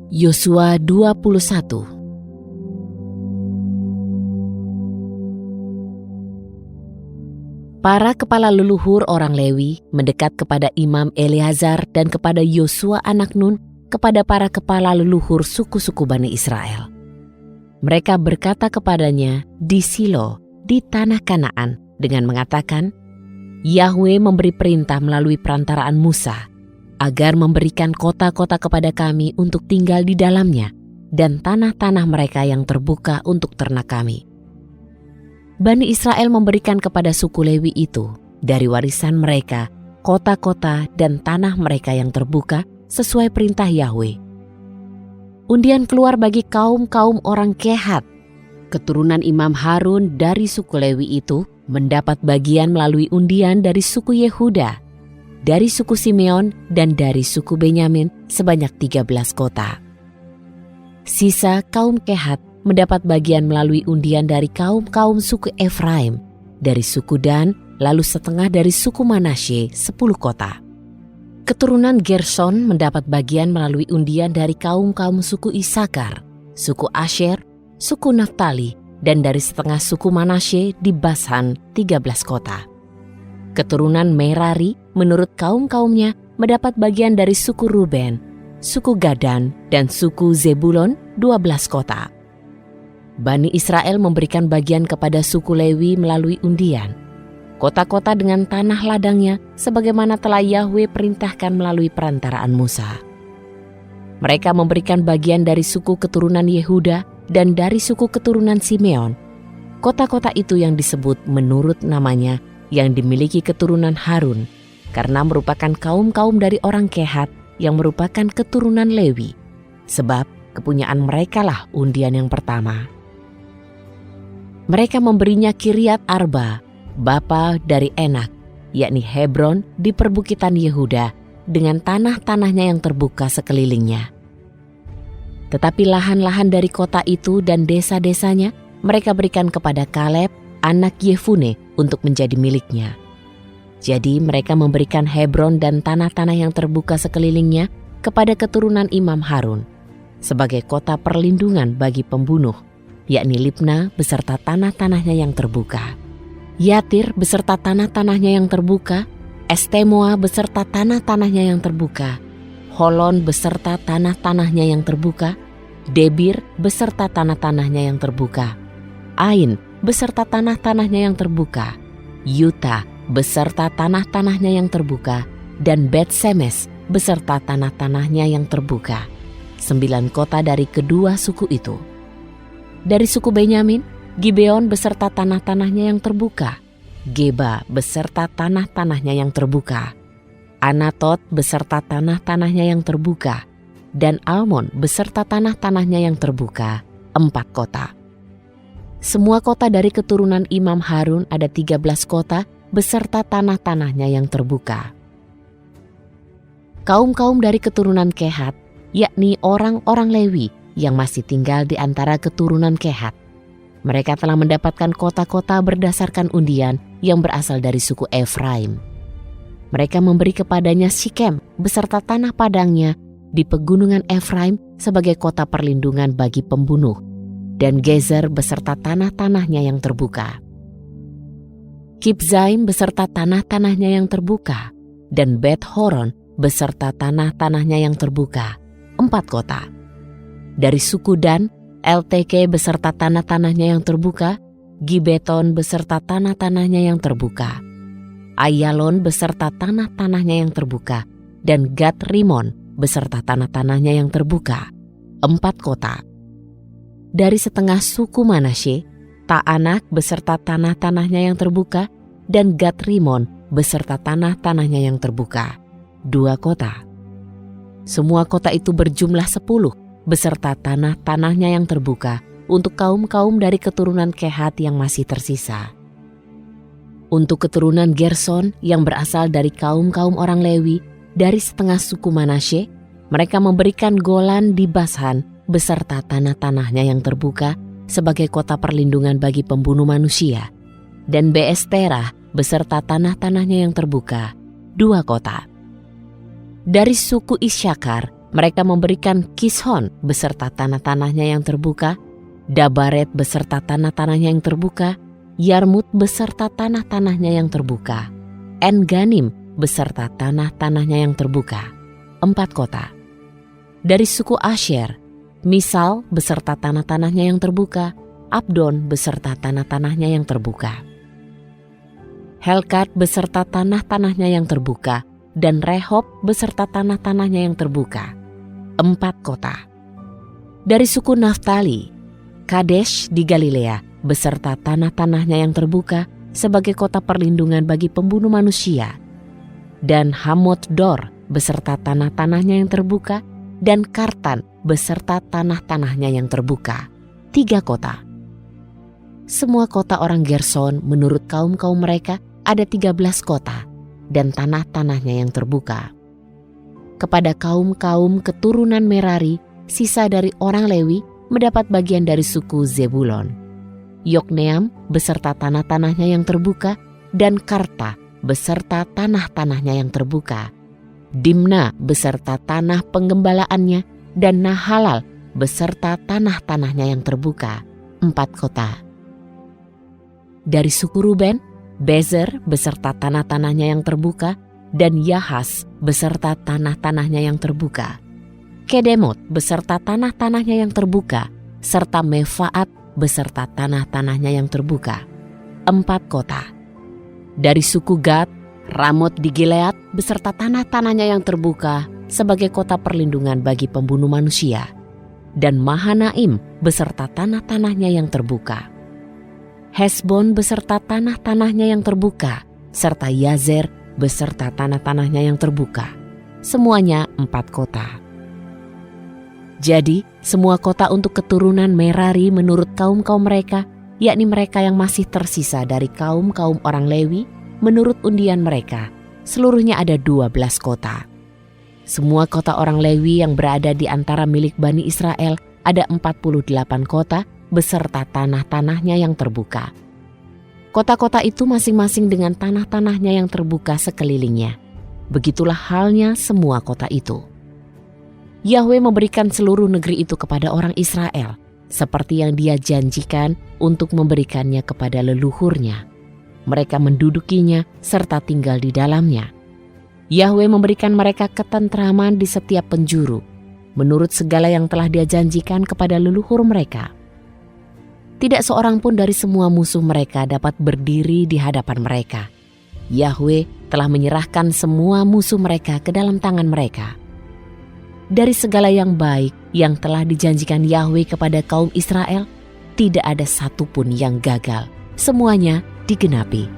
Yosua 21. Para kepala leluhur orang Lewi mendekat kepada Imam Eleazar dan kepada Yosua anak Nun, kepada para kepala leluhur suku-suku Bani Israel. Mereka berkata kepadanya di Silo, di tanah Kanaan, dengan mengatakan, Yahwe memberi perintah melalui perantaraan Musa, agar memberikan kota-kota kepada kami untuk tinggal di dalamnya, dan tanah-tanah mereka yang terbuka untuk ternak kami. Bani Israel memberikan kepada suku Lewi itu, dari warisan mereka, kota-kota dan tanah mereka yang terbuka sesuai perintah Yahwe. Undian keluar bagi kaum-kaum orang Kehat. Keturunan Imam Harun dari suku Lewi itu mendapat bagian melalui undian dari suku Yehuda, dari suku Simeon dan dari suku Benyamin sebanyak 13 kota. Sisa kaum Kehat mendapat bagian melalui undian dari kaum-kaum suku Efraim, dari suku Dan, lalu setengah dari suku Manasye 10 kota. Keturunan Gerson mendapat bagian melalui undian dari kaum-kaum suku Isakar, suku Asher, suku Naftali, dan dari setengah suku Manasye di Basan 13 kota. Keturunan Merari menurut kaum-kaumnya mendapat bagian dari suku Ruben, suku Gadan, dan suku Zebulon 12 kota. Bani Israel memberikan bagian kepada suku Lewi melalui undian, kota-kota dengan tanah ladangnya sebagaimana telah Yahwe perintahkan melalui perantaraan Musa. Mereka memberikan bagian dari suku keturunan Yehuda dan dari suku keturunan Simeon. Kota-kota itu yang disebut menurut namanya yang dimiliki keturunan Harun, karena merupakan kaum-kaum dari orang Kehat yang merupakan keturunan Lewi, sebab kepunyaan merekalah undian yang pertama. Mereka memberinya Kiryat Arba, bapa dari Enak, yakni Hebron di perbukitan Yehuda, dengan tanah-tanahnya yang terbuka sekelilingnya. Tetapi lahan-lahan dari kota itu dan desa-desanya mereka berikan kepada Kaleb, anak Yefune, untuk menjadi miliknya. Jadi mereka memberikan Hebron dan tanah-tanah yang terbuka sekelilingnya kepada keturunan Imam Harun sebagai kota perlindungan bagi pembunuh, yakni Libna beserta tanah-tanahnya yang terbuka, Yatir beserta tanah-tanahnya yang terbuka, Estemoa beserta tanah-tanahnya yang terbuka, Holon beserta tanah-tanahnya yang terbuka, Debir beserta tanah-tanahnya yang terbuka, Ain beserta tanah-tanahnya yang terbuka, Yuta beserta tanah-tanahnya yang terbuka, dan Bet-Semes beserta tanah-tanahnya yang terbuka. 9 kota dari kedua suku itu. Dari suku Benyamin, Gibeon beserta tanah-tanahnya yang terbuka, Geba beserta tanah-tanahnya yang terbuka, Anatot beserta tanah-tanahnya yang terbuka, dan Almon beserta tanah-tanahnya yang terbuka, 4 kota. Semua kota dari keturunan Imam Harun ada 13 kota beserta tanah-tanahnya yang terbuka. Kaum-kaum dari keturunan Kehat, yakni orang-orang Lewi yang masih tinggal di antara keturunan Kehat. Mereka telah mendapatkan kota-kota berdasarkan undian yang berasal dari suku Efraim. Mereka memberi kepadanya Sikem beserta tanah padangnya di pegunungan Efraim sebagai kota perlindungan bagi pembunuh, dan Gezer beserta tanah-tanahnya yang terbuka. Kibzaim beserta tanah-tanahnya yang terbuka, dan Bet Horon beserta tanah-tanahnya yang terbuka, 4 kota. Dari suku Dan, LTK beserta tanah-tanahnya yang terbuka, Gibeton beserta tanah-tanahnya yang terbuka, Ayalon beserta tanah-tanahnya yang terbuka, dan Gat Rimon beserta tanah-tanahnya yang terbuka, 4 kota. Dari setengah suku Manasye, Ta'anak beserta tanah-tanahnya yang terbuka, dan Gat Rimon beserta tanah-tanahnya yang terbuka, 2 kota. Semua kota itu berjumlah 10 beserta tanah-tanahnya yang terbuka untuk kaum-kaum dari keturunan Kehat yang masih tersisa. Untuk keturunan Gerson yang berasal dari kaum-kaum orang Lewi dari setengah suku Manasye, mereka memberikan Golan di Basan beserta tanah-tanahnya yang terbuka sebagai kota perlindungan bagi pembunuh manusia, dan Beestera beserta tanah-tanahnya yang terbuka, 2 kota. Dari suku Isyakar, Mereka memberikan Kishon beserta tanah-tanahnya yang terbuka, Dabaret beserta tanah-tanahnya yang terbuka, Yarmut beserta tanah-tanahnya yang terbuka, En-Ganim beserta tanah-tanahnya yang terbuka, 4 kota. Dari suku Asher, Misal beserta tanah-tanahnya yang terbuka, Abdon beserta tanah-tanahnya yang terbuka, Helkat beserta tanah-tanahnya yang terbuka, dan Rehob beserta tanah-tanahnya yang terbuka, 4 kota. Dari suku Naftali, Kadesh di Galilea beserta tanah-tanahnya yang terbuka sebagai kota perlindungan bagi pembunuh manusia, dan Hamot Dor beserta tanah-tanahnya yang terbuka, dan Kartan beserta tanah-tanahnya yang terbuka, 3 kota. Semua kota orang Gerson menurut kaum-kaum mereka ada 13 kota dan tanah-tanahnya yang terbuka. Kepada kaum-kaum keturunan Merari, sisa dari orang Lewi mendapat bagian dari suku Zebulon. Yokneam beserta tanah-tanahnya yang terbuka, dan Karta beserta tanah-tanahnya yang terbuka, Dimna beserta tanah penggembalaannya, dan Nahalal beserta tanah-tanahnya yang terbuka, 4 kota. Dari suku Ruben, Bezer beserta tanah-tanahnya yang terbuka, dan Yahas beserta tanah-tanahnya yang terbuka, Kedemot beserta tanah-tanahnya yang terbuka, serta Mefaat beserta tanah-tanahnya yang terbuka, 4 kota. Dari suku Gad, Ramot di Gilead beserta tanah-tanahnya yang terbuka sebagai kota perlindungan bagi pembunuh manusia, dan Mahanaim beserta tanah-tanahnya yang terbuka, Hesbon beserta tanah-tanahnya yang terbuka, serta Yazer beserta tanah-tanahnya yang terbuka, semuanya 4 kota. Jadi semua kota untuk keturunan Merari menurut kaum-kaum mereka, yakni mereka yang masih tersisa dari kaum-kaum orang Lewi, menurut undian mereka, seluruhnya ada 12 kota. Semua kota orang Lewi yang berada di antara milik Bani Israel ada 48 kota beserta tanah-tanahnya yang terbuka. Kota-kota itu masing-masing dengan tanah-tanahnya yang terbuka sekelilingnya. Begitulah halnya semua kota itu. Yahwe memberikan seluruh negeri itu kepada orang Israel, seperti yang Dia janjikan untuk memberikannya kepada leluhurnya. Mereka mendudukinya serta tinggal di dalamnya. Yahwe memberikan mereka ketentraman di setiap penjuru, menurut segala yang telah Dia janjikan kepada leluhur mereka. Tidak seorang pun dari semua musuh mereka dapat berdiri di hadapan mereka. Yahwe telah menyerahkan semua musuh mereka ke dalam tangan mereka. Dari segala yang baik yang telah dijanjikan Yahwe kepada kaum Israel, tidak ada satupun yang gagal. Semuanya digenapi.